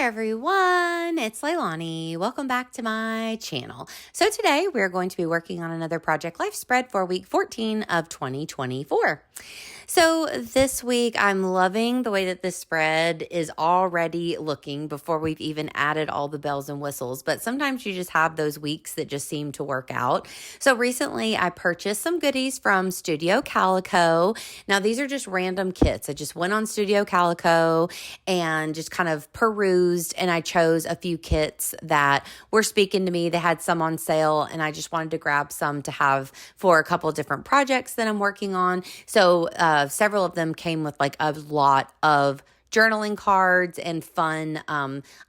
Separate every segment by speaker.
Speaker 1: Hi everyone, it's Leilani. Welcome back to my channel. So today we're going to be working on another Project Life spread for week 14 of 2024. So this week I'm loving the way that this spread is already looking before we've even added all the bells and whistles, but sometimes you just have those weeks that just seem to work out. So recently I purchased some goodies from Studio Calico. Now these are just random kits. I just went on Studio Calico and just kind of perused, and I chose a few kits that were speaking to me. They had some on sale and I just wanted to grab some to have for a couple different projects that I'm working on. So several of them came with like a lot of journaling cards and fun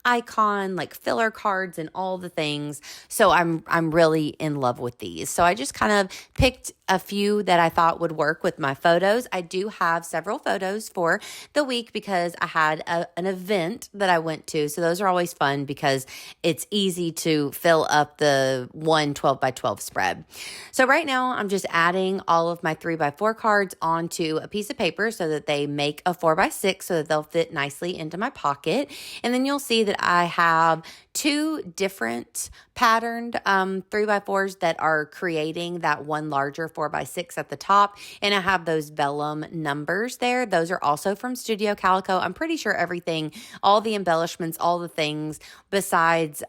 Speaker 1: icon like filler cards and all the things. So I'm really in love with these. So I just kind of picked a few that I thought would work with my photos. I do have several photos for the week because I had an event that I went to. So those are always fun because it's easy to fill up the 12 by 12 spread. So right now I'm just adding all of my 3x4 cards onto a piece of paper so that they make a 4x6 so that they'll fit nicely into my pocket. And then you'll see that I have two different patterned 3x4s that are creating that one larger 4x6 at the top. And I have those vellum numbers there. Those are also from Studio Calico. I'm pretty sure everything, all the embellishments, all the things besides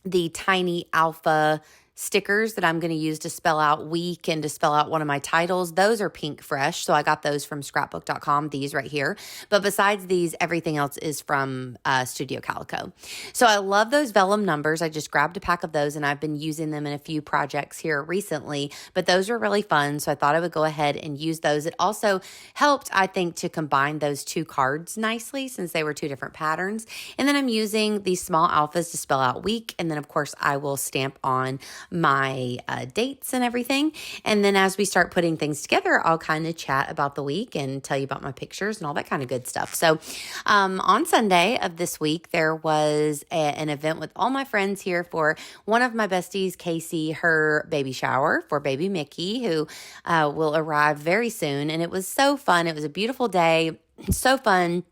Speaker 1: the tiny alpha stickers that I'm going to use to spell out week and to spell out one of my titles. Those are pink fresh. So I got those from scrapbook.com, these right here. But besides these, everything else is from Studio Calico. So I love those vellum numbers. I just grabbed a pack of those and I've been using them in a few projects here recently, but those were really fun. So I thought I would go ahead and use those. It also helped, I think, to combine those two cards nicely since they were two different patterns. And then I'm using these small alphas to spell out week. And then of course I will stamp on my dates and everything. And then as we start putting things together, I'll kind of chat about the week and tell you about my pictures and all that kind of good stuff. So on Sunday of this week, there was an event with all my friends here for one of my besties, Casey, her baby shower for baby Mickey, who will arrive very soon. And it was so fun. It was a beautiful day. So fun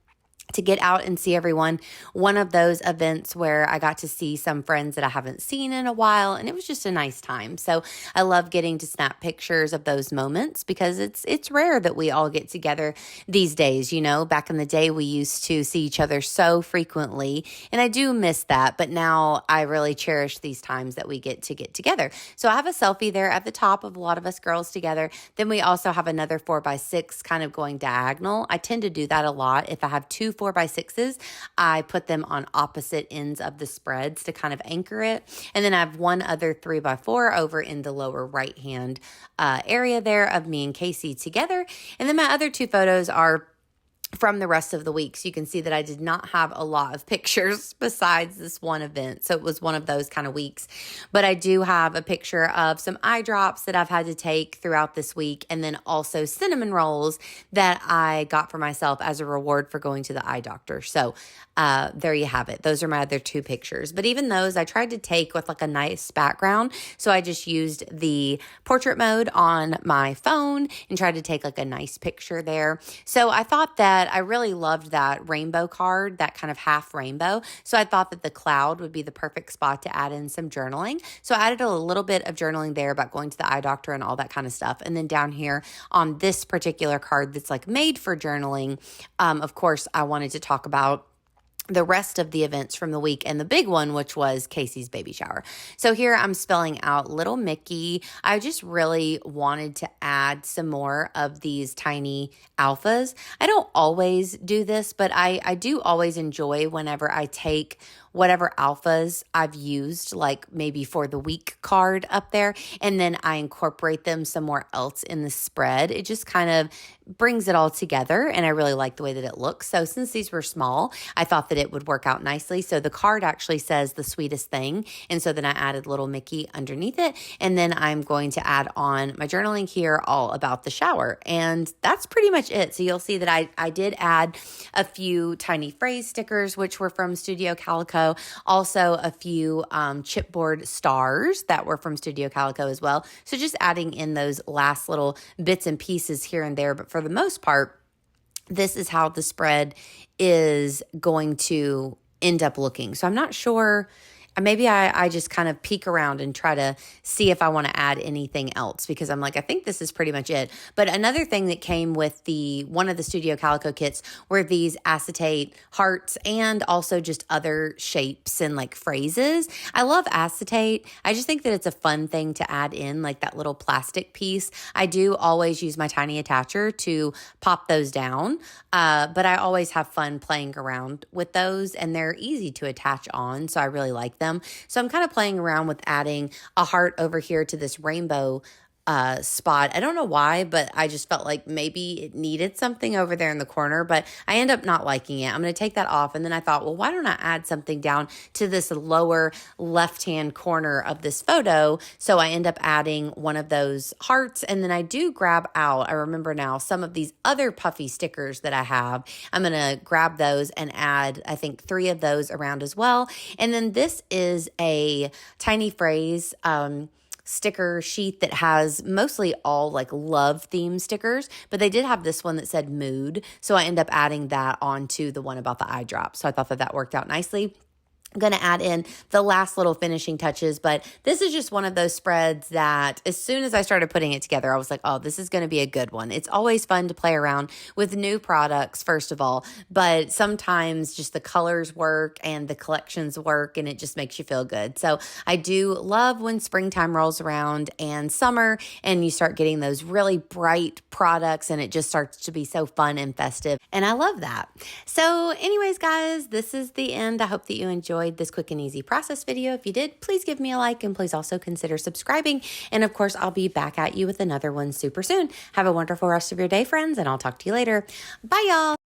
Speaker 1: to get out and see everyone. One of those events where I got to see some friends that I haven't seen in a while, and it was just a nice time. So I love getting to snap pictures of those moments because it's rare that we all get together these days. You know, back in the day, we used to see each other so frequently, and I do miss that. But now I really cherish these times that we get together. So I have a selfie there at the top of a lot of us girls together. Then we also have another 4x6 kind of going diagonal. I tend to do that a lot. If I have two 4x6s, I put them on opposite ends of the spreads to kind of anchor it. And then I have one other 3x4 over in the lower right hand area there of me and Casey together. And then my other two photos are from the rest of the week. So you can see that I did not have a lot of pictures besides this one event. So it was one of those kind of weeks. But I do have a picture of some eye drops that I've had to take throughout this week. And then also cinnamon rolls that I got for myself as a reward for going to the eye doctor. So there you have it. Those are my other two pictures. But even those I tried to take with like a nice background. So I just used the portrait mode on my phone and tried to take like a nice picture there. So I thought that I really loved that rainbow card, that kind of half rainbow. So I thought that the cloud would be the perfect spot to add in some journaling. So I added a little bit of journaling there about going to the eye doctor and all that kind of stuff. And then down here on this particular card that's like made for journaling, of course, I wanted to talk about the rest of the events from the week and the big one, which was Casey's baby shower. So here I'm spelling out little Mickey. I just really wanted to add some more of these tiny alphas. I don't always do this, but I do always enjoy whenever I take whatever alphas I've used, like maybe for the week card up there, and then I incorporate them somewhere else in the spread. It just kind of brings it all together, and I really like the way that it looks. So since these were small, I thought that it would work out nicely. So the card actually says the sweetest thing, and so then I added little Mickey underneath it, and then I'm going to add on my journaling here all about the shower, and that's pretty much it. So you'll see that I did add a few tiny phrase stickers, which were from Studio Calico. Also a few chipboard stars that were from Studio Calico as well. So just adding in those last little bits and pieces here and there. But for the most part, this is how the spread is going to end up looking. So I'm not sure. Maybe I just kind of peek around and try to see if I want to add anything else, because I'm like, I think this is pretty much it. But another thing that came with one of the Studio Calico kits were these acetate hearts and also just other shapes and like phrases. I love acetate. I just think that it's a fun thing to add in, like that little plastic piece. I do always use my tiny attacher to pop those down, but I always have fun playing around with those, and they're easy to attach on, so I really like them. So I'm kind of playing around with adding a heart over here to this rainbow spot. I don't know why, but I just felt like maybe it needed something over there in the corner, but I end up not liking it. I'm going to take that off. And then I thought, well, why don't I add something down to this lower left-hand corner of this photo? So I end up adding one of those hearts. And then I do grab out, I remember now, some of these other puffy stickers that I have. I'm going to grab those and add, I think, 3 of those around as well. And then this is a tiny phrase sticker sheet that has mostly all like love theme stickers, but they did have this one that said mood. So I end up adding that onto the one about the eye drop. So I thought that worked out nicely. I'm going to add in the last little finishing touches, but this is just one of those spreads that as soon as I started putting it together, I was like, oh, this is going to be a good one. It's always fun to play around with new products, first of all, but sometimes just the colors work and the collections work, and it just makes you feel good. So I do love when springtime rolls around and summer, and you start getting those really bright products, and it just starts to be so fun and festive, and I love that. So anyways, guys, this is the end. I hope that you enjoyed this quick and easy process video. If you did, please give me a like, and please also consider subscribing. And of course, I'll be back at you with another one super soon. Have a wonderful rest of your day, friends, and I'll talk to you later. Bye, y'all.